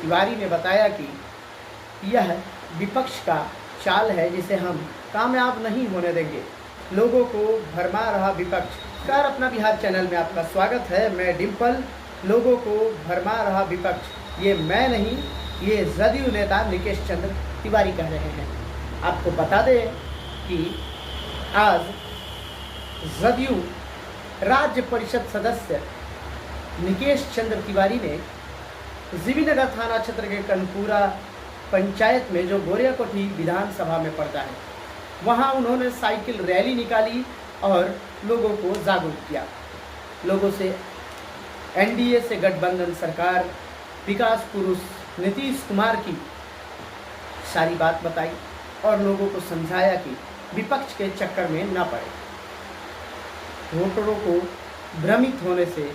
तिवारी ने बताया कि यह विपक्ष का चाल है जिसे हम कामयाब नहीं होने देंगे। लोगों को भरमा रहा विपक्ष। कार अपना बिहार चैनल में आपका स्वागत है। मैं डिम्पल। लोगों को भरमा रहा विपक्ष, ये मैं नहीं, ये जदयू नेता निकेश चंद्र तिवारी कह रहे हैं। आपको बता दें कि आज जदयू राज्य परिषद सदस्य निकेश चंद्र तिवारी ने जीवीनगर थाना क्षेत्र के कनपुरा पंचायत में जो गोरियाकोठी विधानसभा में पड़ता है, वहां उन्होंने साइकिल रैली निकाली और लोगों को जागरूक किया। लोगों से एनडीए से गठबंधन सरकार, विकास पुरुष नीतीश कुमार की सारी बात बताई और लोगों को समझाया कि विपक्ष के चक्कर में न पड़े, वोटरों को भ्रमित होने से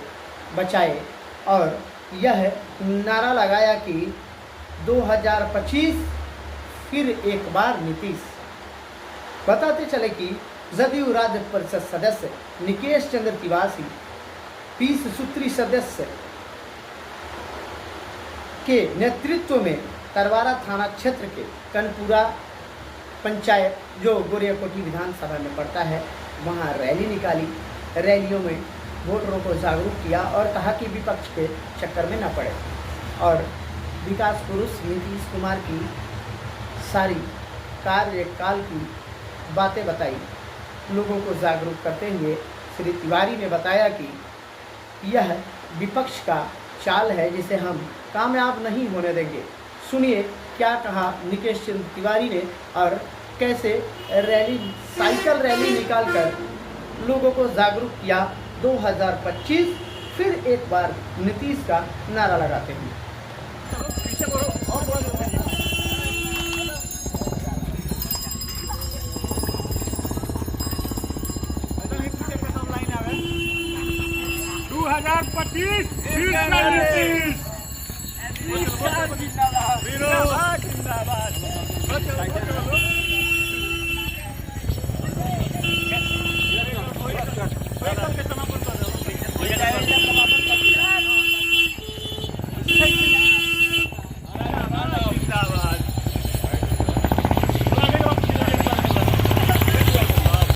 बचाए और यह नारा लगाया कि 2025 फिर एक बार नीतीश। बताते चले कि जदयू राज्य परिषद सदस्य निकेश चंद्र तिवारी 30 सूत्री सदस्य के नेतृत्व में तरवारा थाना क्षेत्र के कनपुरा पंचायत जो गोरियाकोठी विधानसभा में पड़ता है, वहां रैली निकाली। रैलियों में वोटरों को जागरूक किया और कहा कि विपक्ष के चक्कर में न पड़े और विकास पुरुष नीतीश कुमार की सारी कार्यकाल की बातें बताई। लोगों को जागरूक करते हुए श्री तिवारी ने बताया कि यह विपक्ष का चाल है जिसे हम कामयाब नहीं होने देंगे। सुनिए क्या कहा निकेश चंद्र तिवारी ने और कैसे साइकिल रैली निकालकर लोगों को जागरूक किया। 2025 फिर एक बार नीतीश का नारा लगाते हैं। नीतीश